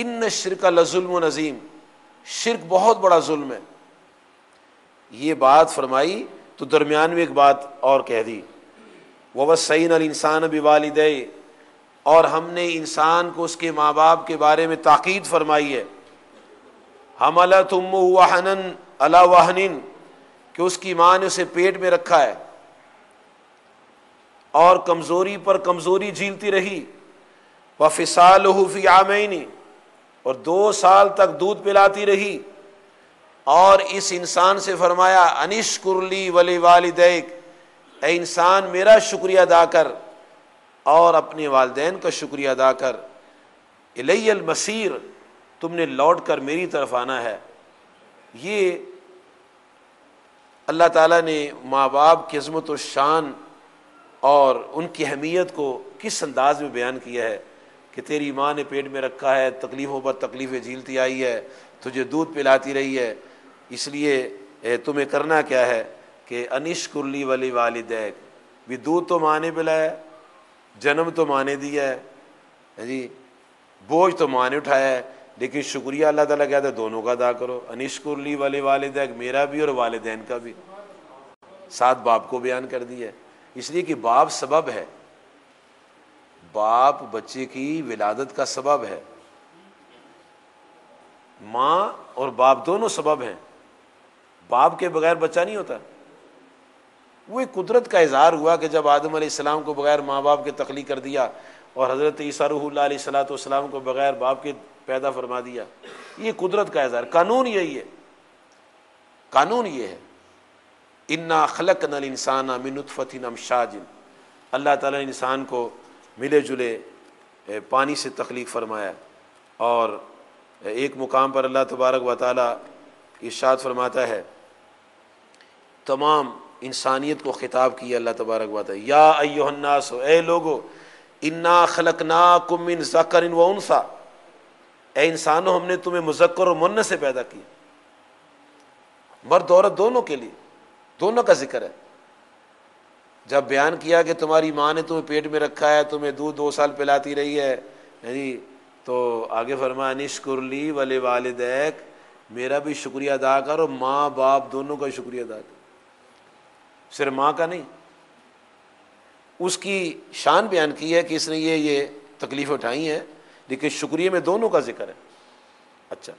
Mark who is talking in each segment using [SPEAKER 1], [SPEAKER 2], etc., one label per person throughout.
[SPEAKER 1] ان الشرک لظلم عظیم، شرک بہت بڑا ظلم ہے۔ یہ بات فرمائی تو درمیان میں ایک بات اور کہہ دی، وَوَصَّيْنَا الْإِنسَانَ بِوَالِدَيْهِ، اور ہم نے انسان کو اس کے ماں باپ کے بارے میں تاکید فرمائی ہے، حملت امہ وہنن علی وہن، کہ اس کی ماں نے اسے پیٹ میں رکھا ہے اور کمزوری پر کمزوری جھیلتی رہی، وفصالہ فی عامین، اور 2 سال تک دودھ پلاتی رہی، اور اس انسان سے فرمایا انشکر لی ولی والدیک، اے انسان میرا شکریہ ادا کر اور اپنے والدین کا شکریہ ادا کر، الی المصیر، تم نے لوٹ کر میری طرف آنا ہے۔ یہ اللہ تعالیٰ نے ماں باپ کی عظمت و شان اور ان کی اہمیت کو کس انداز میں بیان کیا ہے کہ تیری ماں نے پیٹ میں رکھا ہے، تکلیفوں پر تکلیفیں جھیلتی آئی ہے، تجھے دودھ پلاتی رہی ہے، اس لیے تمہیں کرنا کیا ہے کہ انشکر لی ولی والدیک، بھی دودھ تو ماں نے پلایا، جنم تو ماں نے دیا ہے جی، بوجھ تو ماں نے اٹھایا ہے، لیکن شکریہ اللہ تعالیٰ کہتا ہے دونوں کا ادا کرو، انشکر لی ولی والدیک، میرا بھی اور والدین کا بھی، ساتھ باپ کو بیان کر دیا ہے، اس لیے کہ باپ سبب ہے، باپ بچے کی ولادت کا سبب ہے، ماں اور باپ دونوں سبب ہیں، باپ کے بغیر بچہ نہیں ہوتا۔ وہ ایک قدرت کا اظہار ہوا کہ جب آدم علیہ السلام کو بغیر ماں باپ کے تخلیق کر دیا اور حضرت عیسیٰ روح اللہ علیہ السلام کو بغیر باپ کے پیدا فرما دیا، یہ قدرت کا اظہار، قانون یہی ہے، قانون یہ ہے، انا خلقنا الانسان من نطفۃ امشاج، اللہ تعالیٰ نے انسان کو ملے جلے پانی سے تخلیق فرمایا، اور ایک مقام پر اللہ تبارک و تعالیٰ ارشاد فرماتا ہے، تمام انسانیت کو خطاب کیا اللہ تبارک و تعالیٰ، یا ایھا الناس، اے لوگو، انا خلقناکم من ذکر و انثی، اے انسانوں ہم نے تمہیں مذکر اور مؤنث سے پیدا کیا، مرد عورت دونوں کے لیے، دونوں کا ذکر ہے۔ جب بیان کیا کہ تمہاری ماں نے تمہیں پیٹ میں رکھا ہے، تمہیں دودھ 2 سال پلاتی رہی ہے یعنی، تو آگے فرمایا انشکر لی ولی والدیک، میرا بھی شکریہ ادا کرو، ماں باپ دونوں کا شکریہ ادا کرو، صرف ماں کا نہیں۔ اس کی شان بیان کی ہے کہ اس نے یہ تکلیف اٹھائی ہیں، لیکن شکریہ میں دونوں کا ذکر ہے۔ اچھا،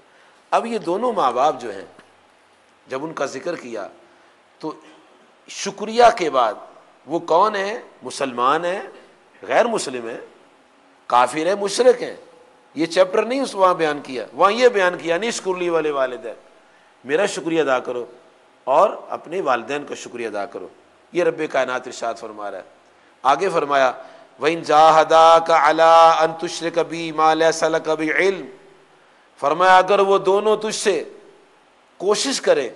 [SPEAKER 1] اب یہ دونوں ماں باپ جو ہیں جب ان کا ذکر کیا تو شکریہ کے بعد وہ کون ہیں؟ مسلمان ہیں، غیر مسلم ہیں، کافر ہیں، مشرک ہیں، یہ چیپٹر نہیں اس وہاں بیان کیا، وہاں یہ بیان کیا انشکر لی ولی والدیک، میرا شکریہ ادا کرو اور اپنے والدین کا شکریہ ادا کرو، یہ رب کائنات ارشاد فرما رہا ہے۔ آگے فرمایا وَإِن جَاهَدَاكَ عَلَىٰ أَن تُشْرِكَ بِي مَا لَيْسَ لَكَ بِهِ عِلْمٍ، فرمایا اگر وہ دونوں تجھ سے کوشش کریں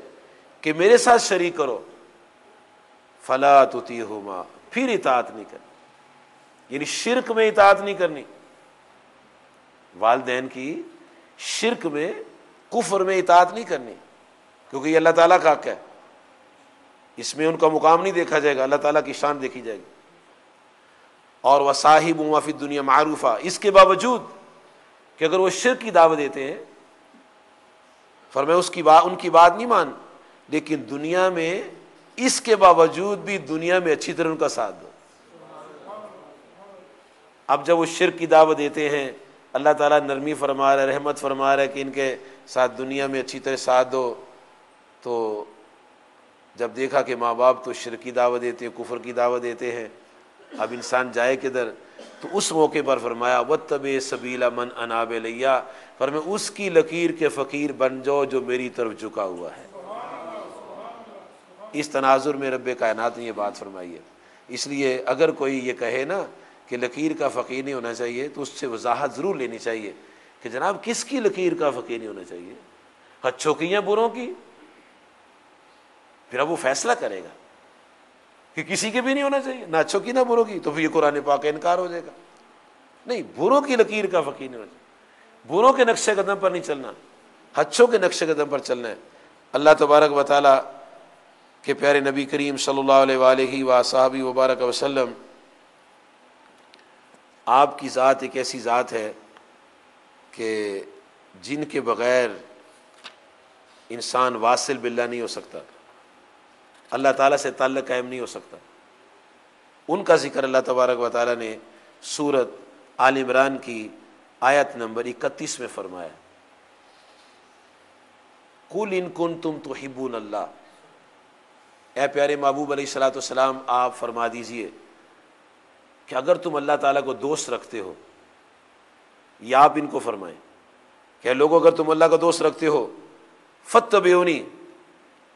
[SPEAKER 1] کہ میرے ساتھ شریک کرو، فَلَا تُطِيعْهُمَا، پھر اطاعت نہیں کرنی، یعنی شرک میں اطاعت نہیں کرنی، والدین کی شرک میں، کفر میں اطاعت نہیں کرنی، کیونکہ یہ اللہ تعالیٰ کا حق ہے، اس میں ان کا مقام نہیں دیکھا جائے گا، اللہ تعالیٰ کی شان دیکھی جائے گی۔ اور وَصَاحِبُهُمَا فِي الدُّنْيَا مَعْرُوفًا، اس کے باوجود کہ اگر وہ شرک کی دعوت دیتے ہیں، فرمایا ان کی بات نہیں مان، لیکن دنیا میں اس کے باوجود بھی دنیا میں اچھی طرح ان کا ساتھ دو۔ اب جب وہ شرک کی دعوت دیتے ہیں، اللہ تعالیٰ نرمی فرما رہا ہے، رحمت فرما رہا ہے کہ ان کے ساتھ دنیا میں اچھی طرح ساتھ دو، تو جب دیکھا کہ ماں باپ تو شرک کی دعوت دیتے ہیں، کفر کی دعوت دیتے ہیں، اب انسان جائے کدھر؟ تو اس موقع پر فرمایا وَاتَّبِعْ سَبِيلَ مَنْ أَنَابَ إِلَيَّ، فرمایا اس کی لکیر کے فقیر بن جاؤ جو میری طرف جھکا ہوا ہے۔ اس تناظر میں رب کائنات نے یہ بات فرمائی ہے۔ اس لیے اگر کوئی یہ کہے نا کہ لکیر کا فقیر نہیں ہونا چاہیے، تو اس سے وضاحت ضرور لینی چاہیے کہ جناب کس کی لکیر کا فقیر نہیں ہونا چاہیے؟ اچھوں کی یا بروں کی؟ پھر اب وہ فیصلہ کرے گا کہ کسی کے بھی نہیں ہونا چاہیے، نہ اچھوں کی نہ بروں کی، تو پھر یہ قرآن پاک کا انکار ہو جائے گا۔ نہیں، بروں کی لکیر کا فقیر نہیں ہونا چاہیے، بروں کے نقش قدم پر نہیں چلنا، اچھوں کے نقش قدم پر چلنا ہے۔ اللہ تبارک و تعالیٰ کہ پیارے نبی کریم صلی اللہ علیہ وآلہ وصحبہ وبارک وسلم، آپ کی ذات ایک ایسی ذات ہے کہ جن کے بغیر انسان واصل باللہ نہیں ہو سکتا، اللہ تعالیٰ سے تعلق قائم نہیں ہو سکتا، ان کا ذکر اللہ تبارک و تعالیٰ نے سورت آل عمران کی آیت نمبر 31 میں فرمایا، قُلْ إِن كُنتُمْ تُحِبُّونَ اللَّهَ، اے پیارے محبوب علیہ الصلوۃ والسلام آپ فرما دیجئے کہ اگر تم اللہ تعالیٰ کو دوست رکھتے ہو، یا آپ ان کو فرمائیں کہ لوگوں اگر تم اللہ کا دوست رکھتے ہو فَاتَّبِعُونِی،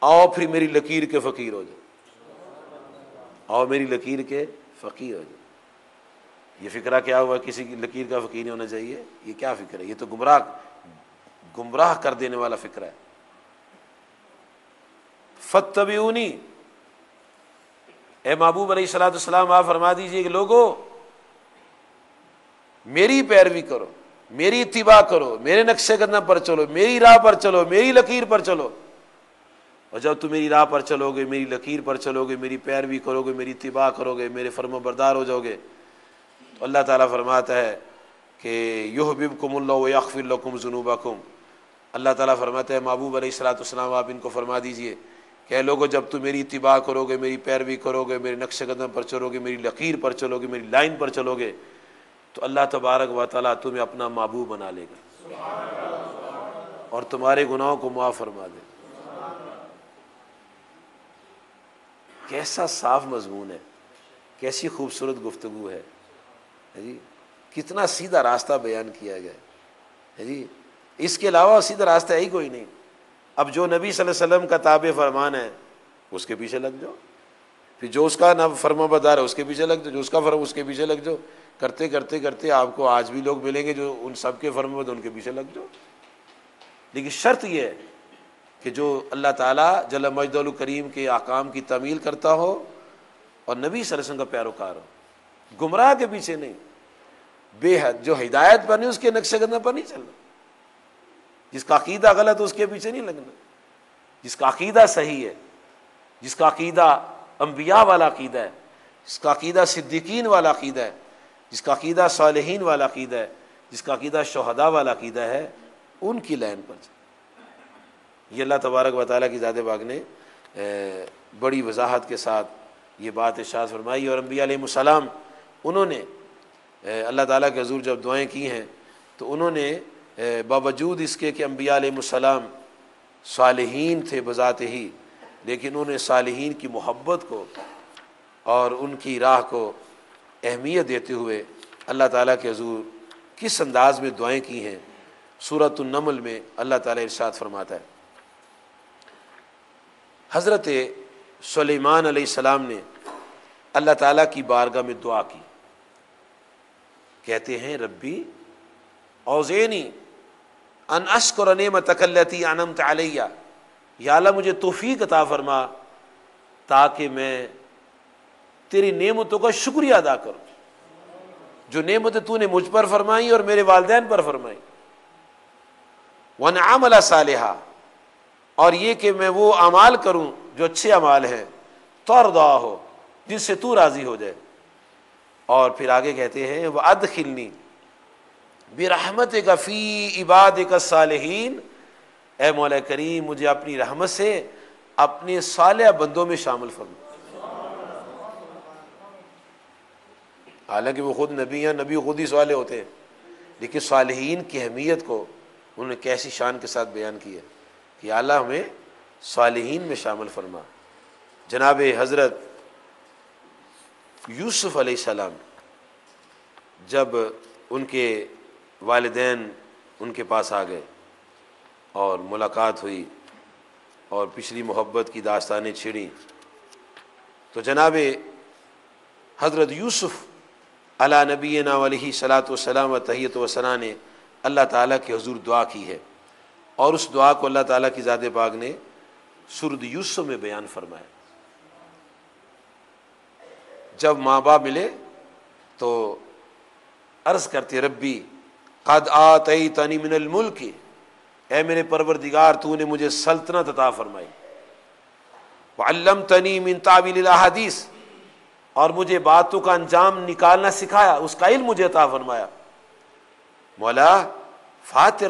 [SPEAKER 1] آؤ پھر میری لکیر کے فقیر ہو جاؤ، آؤ میری لکیر کے فقیر ہو جاؤ۔ یہ فکرہ کیا ہوا کسی کی لکیر کا فقیر نہیں ہونا چاہیے؟ یہ کیا فکر ہے؟ یہ تو گمراہ کر دینے والا فکر ہے۔ فَاتَّبِعُونِی، اے محبوب علیہ الصلوۃ والسلام آپ فرما دیجئے کہ لوگوں میری پیروی کرو، میری اتباع کرو، میرے نقش قدم پر چلو، میری راہ پر چلو، میری لکیر پر چلو، اور جب تم میری راہ پر چلو گے، میری لکیر پر چلو گے، میری پیروی کرو گے، میری اتباع کرو گے، میرے فرما بردار ہو جاؤ گے، تو اللہ تعالیٰ فرماتا ہے کہ یحببکم اللہ ویغفر لکم ذنوبکم۔ اللہ تعالیٰ فرماتا ہے محبوب علیہ الصلوۃ والسلام آپ ان کو فرما دیجئے کہ لوگوں جب تم میری اتباع کرو گے، میری پیروی کرو گے، میرے نقش قدم پر چلو گے، میری لکیر پر چلو گے، میری لائن پر چلو گے، تو اللہ تبارک و تعالیٰ تمہیں اپنا محبوب بنا لے گا اور تمہارے گناہوں کو معاف فرما دے گا۔ کیسا صاف مضمون ہے، کیسی خوبصورت گفتگو ہے جی، کتنا سیدھا راستہ بیان کیا گیا ہے جی، اس کے علاوہ سیدھا راستہ ہی کوئی نہیں۔ اب جو نبی صلی اللہ علیہ وسلم کا تابع فرمان ہے اس کے پیچھے لگ جاؤ، پھر جو اس کا نہ فرما بردار ہے اس کے پیچھے لگ جاؤ، جو اس کا فرما اس کے پیچھے لگ جاؤ، کرتے کرتے کرتے آپ کو آج بھی لوگ ملیں گے جو ان سب کے فرما بردار ان کے پیچھے لگ جاؤ، لیکن شرط یہ ہے کہ جو اللہ تعالیٰ جل مجدہ الکریم کے احکام کی تعمیل کرتا ہو اور نبی صلی اللہ علیہ وسلم کا پیروکار ہو، گمراہ کے پیچھے نہیں، بے حد جو ہدایت پر نہیں اس کے نقش قدم پر نہیں چلنا، جس کا عقیدہ غلط ہے اس کے پیچھے نہیں لگنا، جس کا عقیدہ صحیح ہے، جس کا عقیدہ انبیاء والا عقیدہ ہے، جس کا عقیدہ صدیقین والا عقیدہ ہے، جس کا عقیدہ صالحین والا عقیدہ ہے، جس کا عقیدہ شہداء والا عقیدہ ہے، ان کی لائن پر چلیں۔ یہ اللہ تبارک و تعالیٰ کی ذات پاک نے بڑی وضاحت کے ساتھ یہ بات ارشاد فرمائی، اور انبیاء علیہ السلام انہوں نے اللہ تعالیٰ کے حضور جب دعائیں کی ہیں تو انہوں نے باوجود اس کے کہ انبیاء علیہ السلام صالحین تھے بذات ہی، لیکن انہوں نے صالحین کی محبت کو اور ان کی راہ کو اہمیت دیتے ہوئے اللہ تعالیٰ کے حضور کس انداز میں دعائیں کی ہیں۔ سورۃ النمل میں اللہ تعالیٰ ارشاد فرماتا ہے، حضرت سلیمان علیہ السلام نے اللہ تعالیٰ کی بارگاہ میں دعا کی، کہتے ہیں ربی اوزینی ان اشکر نعمتک التی انعمت علی، یا اللہ مجھے توفیق عطا فرما تاکہ میں تیری نعمتوں کا شکریہ ادا کروں، جو نعمتیں تو نے مجھ پر فرمائی اور میرے والدین پر فرمائی، وَنَعْمَلَ صَالِحًا، اور یہ کہ میں وہ اعمال کروں جو اچھے اعمال ہیں، ترضیٰ ہو جن سے تو راضی ہو جائے، اور پھر آگے کہتے ہیں وَأَدْخِلْنِي بِرَحْمَتِكَ فِي عِبَادِكَ الصَّالِحِينَ، اے مولا کریم مجھے اپنی رحمت سے اپنے صالح بندوں میں شامل فرما۔ حالانکہ وہ خود نبی ہیں، نبی خود ہی صالح ہوتے ہیں، لیکن صالحین کی اہمیت کو انہوں نے کیسی شان کے ساتھ بیان کیا کہ اللہ ہمیں صالحین میں شامل فرما۔ جناب حضرت یوسف علیہ السلام جب ان کے والدین ان کے پاس آ گئے اور ملاقات ہوئی اور پچھلی محبت کی داستانیں چھڑیں، تو جناب حضرت یوسف علی نبینا علیہ صلاۃ وسلام و تحیۃ وثنا نے اللہ تعالیٰ کے حضور دعا کی ہے، اور اس دعا کو اللہ تعالیٰ کی ذات پاک نے سورۃ یوسف میں بیان فرمایا۔ جب ماں باپ ملے تو عرض کرتے ربی قد آتیتنی من الملک، اے میرے پروردگار تو نے مجھے سلطنت عطا فرمائی، وعلمتنی من تعویل الاحادیث، اور مجھے باتوں کا انجام نکالنا سکھایا، اس کا علم مجھے عطا فرمایا، مولا فاتر